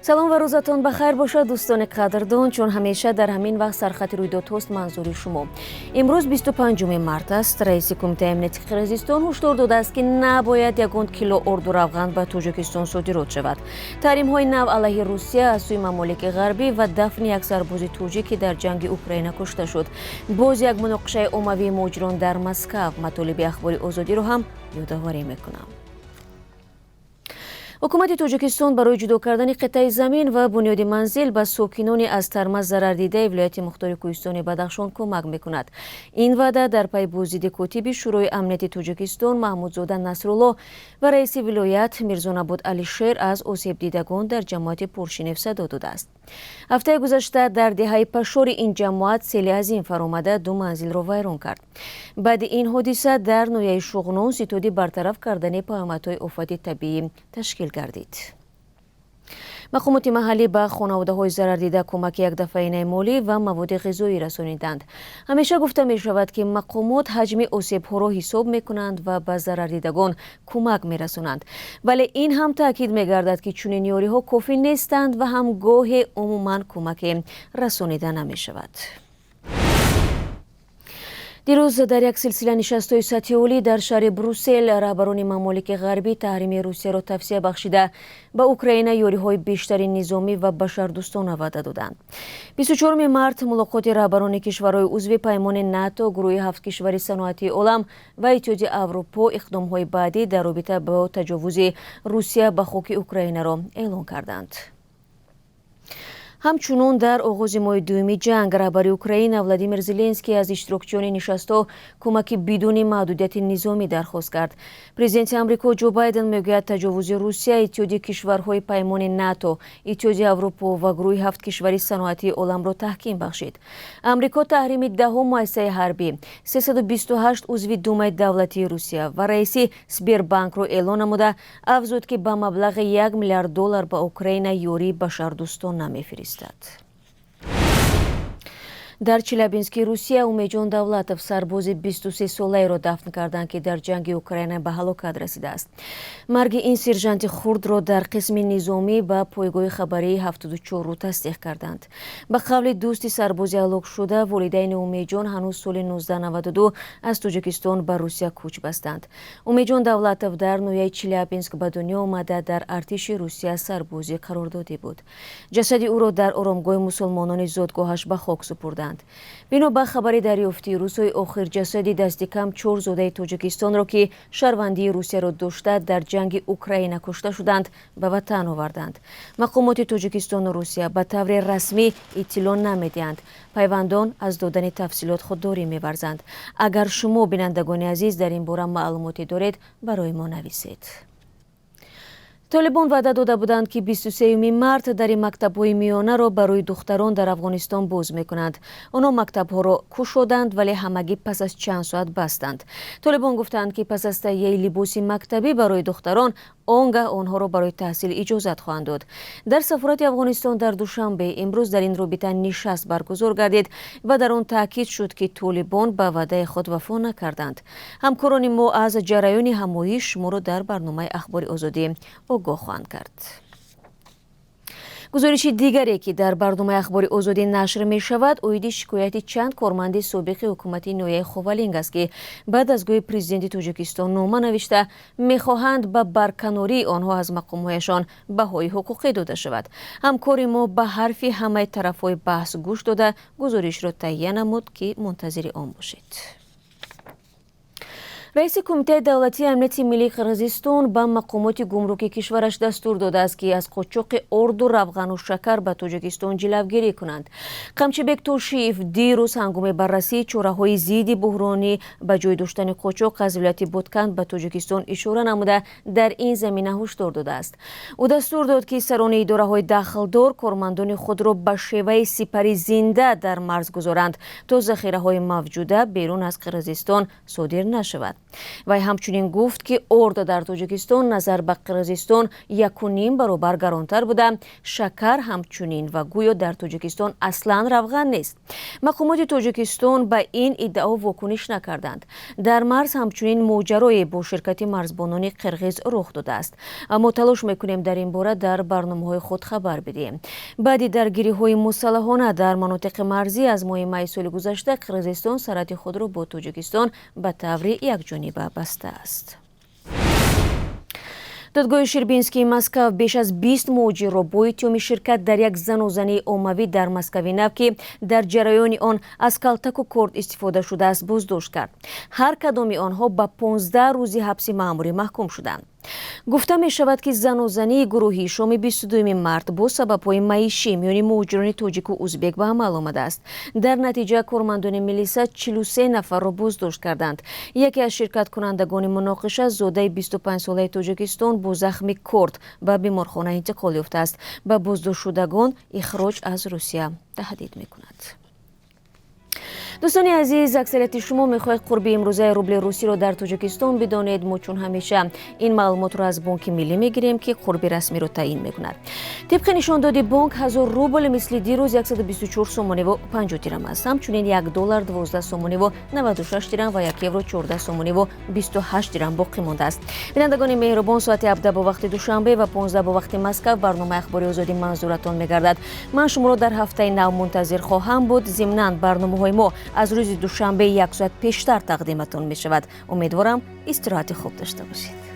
салом ва рӯзатон бахайр бошад дӯстони қадрдон, чун ҳамеша дар ҳамин вақт сархати рӯйдодҳост манзури шумо. имрӯз 25 март аст. раиси кумитаи амнияти қирғизистон ҳушдор додааст ки набояд 1 кило орду равған ба Тоҷикистон содирот шавад. таҳримҳои нав алайҳи Русия аз сӯи мамолики ғарбӣ ва дафни як сарбози тоҷик ки дар ҷанги Украина кушта шуд. боз як муноқишаи оммавии муҳоҷирон дар Москав матолиби ахбори озодиро ҳам ёдоварӣ мекунам. ҳукумати Тоҷикистон барои ҷудо кардани қитъаи замин ва бунёди манзил ба сокинони аз тармаз зарардидаи вилояти мухтори Кӯҳистони Бадахшон кӯмак мекунад. ин ваъда дар пай бозиди котиби шӯрои амнияти Тоҷикистон Маҳмудзода Насрулло ва раиси вилоят Мирзонабуд Алишер аз осебдидагон дар ҷамоати Поршинев садо додааст. ҳафтаи гузашта дар деҳаи пашори ин ҷамоат сели азим фаромада 2 манзилро вайрон кард. баъди ин ҳодиса дар ноҳияи Шуғнон ситоди бартараф кардани паёмадҳои офати табиӣ ташкил гардид. мақомоти маҳаллӣ ба хонаводаҳои зарардида кӯмаки якдафаинаи молӣ ва маводи ғизоӣ расониданд. ҳамеша гуфта мешавад ки мақомот ҳаҷми осебҳоро ҳисоб мекунанд ва ба зарардидагон кӯмак мерасонанд, вале ин ҳам таъкид мегардад ки чунин ёриҳо кофӣ нестанд ва ҳам гоҳе умуман кӯмаке расонида намешавад. дирӯз дар як силсила нишастҳои сатҳи олӣ дар шаҳри Брюссел раҳбарони мамолики ғарбӣ таҳрими Русияро тавсия бахшида ба Украина ёриҳои бештари низомӣ ва башардӯстона ваъда доданд. 24 март мулоқоти раҳбарони кишварҳои узви паймони НАТО, гурӯҳи 7 кишвари саноатии олам ва Иттиҳоди Аврупо иқдомҳои баъдӣ дар робита бо таҷовузи Русия ба хоки Украинаро эълон карданд. ҳамчунон дар оғози моҳи дуюми ҷанг раҳбари Украина Владимир Зеленский аз иштирокчиёни нишастҳо кӯмаки бидуни маҳдудияти низомӣ дархост кард. президенти Амрико Ҷо Байден мегӯяд таҷовузи Русия иттиҳоди кишварҳои паймони НАТО, Иттиҳоди Аврупо ва гурӯҳи 7 кишвари саноатии оламро таҳким бахшид. Амрико таҳрими 10 муассисаи ҳарбӣ, 328 узви Думаи давлатии Русия ва раиси Сбербанкро эълон намуда афзуд ки ба маблағи $1 миллиард ба Украина ёрии башардӯстон намефиристад. дар Челябински Русия Умеҷон Давлатов сарбози 23-солаеро дафн карданд ки дар ҷанги Украина ба ҳалокат расидааст. марги ин сержанти хурдро дар қисми низомӣ ба пойгоҳи хабарии 74 тасдиқ карданд. ба қавли дӯсти сарбози ҳалок шуда, волидайни Умеҷон ҳанӯз соли 1992 аз Тоҷикистон ба Русия кӯч бастанд. Умеҷон Давлатов дар ноҳияи Челябинск ба дунё омада дар артиши Русия сарбози қарордодӣ буд. ҷасади ӯро дар оромгоҳи мусулмонони зодгоҳаш ба хок супурданд. бино ба хабари дарёфтӣ рӯзҳои охир ҷасади дасти кам 4 зодаи Тоҷикистонро ки шаҳрвандии Русияро дошта дар ҷанги Украина кушта шуданд ба ватан оварданд. мақомоти Тоҷикистону Русия ба таври расмӣ иттилоъ намедиҳанд. пайвандон аз додани тафсилот худдорӣ меварзанд. агар шумо бинандагони азиз дар ин бора маълумоте доред, барои мо нависед. Толибон ваъда дода буданд ки 23 март дари мактабҳои миёнаро барои духтарон дар Афғонистон боз мекунанд. онҳо мактабҳоро кушоданд, вале ҳамагӣ пас аз чанд соат бастанд. Толибон гуфтанд ки пас аз таҳияи либоси мактабӣ барои духтарон, он гаҳ онҳоро барои таҳсил иҷозат хоҳанд дод. дар сафорати Афғонистон дар Душанбе имрӯз дар ин робита нишаст баргузор гардид ва дар он таъкид шуд ки Толибон ба ваъдаи худ вафо накарданд. ҳамкорони мо аз ҷараёни ҳамоиш шуморо дар барномаи ахбори озодӣ огоҳ хоҳанд кард. гузориши дигаре ки дар барномаи ахбори озодӣ нашр мешавад оиди шикояти чанд корманди собиқи ҳукумати ноҳияи Ховалинг аст ки ба дастгоҳи президенти Тоҷикистон нома навишта мехоҳанд ба барканории онҳо аз мақомҳояшон баҳои ҳуқуқӣ дода шавад. ҳамкори мо ба ҳарфи ҳамаи тарафҳои баҳс гӯш дода гузоришро таҳия намуд ки мунтазири он бошед. раиси кумитаи давлатии амнияти миллии Қирғизистон ба мақомоти гумрукии кишвараш дастур додааст ки аз қочоқи орду, равғану шакар ба Тоҷикистон ҷилавгирӣ кунанд. Қамчибек Тошиев дирӯз ҳангоми баррасии чораҳои зидди буҳронӣ ба ҷой доштани қочоқ аз вилояти Ботканд ба Тоҷикистон ишора намуда дар ин замина ҳушдор додааст. ӯ дастур дод ки сарони идораҳои дахлдор кормандони худро ба шеваи сипари зинда дар марз гузоранд то захираҳои мавҷуда берун аз Қирғизистон содир нашавад. вай ҳамчунин гуфт ки орда дар тоҷикистон назар ба қирғизистон 1.5 баробар гаронтар буда, шакар ҳамчунин ва гӯё дар тоҷикистон аслан равған нест. мақомоти тоҷикистон ба ин иддао вокуниш накарданд. дар марз ҳамчунин моҷарое бо ширкати марзбонони қирғиз рух додааст. мо талош мекунем дар ин бора дар барномаҳои худ хабар бидиҳем. баъди даргириҳои мусаллаҳона дар манотиқи марзӣ аз моҳи майи соли гузашта қирғизистон сарҳади худро бо тоҷикистон ба таври якҷониба бастааст. додгоҳи Ширбинскии Москав беш аз 20 муҳоҷирро бо иттиҳоми ширкат дар як занозании оммавӣ дар Москави нав, ки дар ҷараёни он аз калтаку корд истифода шудааст, боздошт кард. ҳар кадоми онҳо ба 15 рӯзи ҳабси маъмурӣ маҳкум шуданд. гуфта мешавад, ки занозании гурӯҳӣ шоми 22 март бо сабабҳои маишӣ миёни муҳоҷирони тоҷику узбек ба амал омадааст. дар натиҷа кормандони милиса 43 нафарро боздошт карданд. яке аз ширкаткунандагони муноқиша зодаи 25-солаи Тоҷикистон бо захми корд ба беморхона интиқол ёфтааст. ба боздоштшудагон ихроҷ аз Русия таҳдид мекунад. дӯстони азиз, аксарияти шумо мехоҳед қурби имрӯзаи рубли русиро дар Тоҷикистон бидонед. мо чун ҳамеша ин маълумотро аз Бонки Миллӣ мегирем, ки қурби расмиро таъин мекунад. тибқи нишондоди бонк 1000 рубл мисли дирӯз 124 сомоневу 50 дирам аст. ҳамчунин $1 12 сомоневу 96 дирам ва €1 14 сомоневу 28 дирам боқӣ мондааст. бинандагони меҳрубон, соати 17 бо вақти душанбе ва 15 бо вақти Москав барномаи ахбори озодӣ манзуратон мегардад. ман шуморо дар ҳафтаи нав мунтазир хоҳам буд. зимнан барномаҳои мо аз рӯзи душанбе 1 соат пештар тақдиматон мешавад. умедворам истироҳати хуб дошта бошед.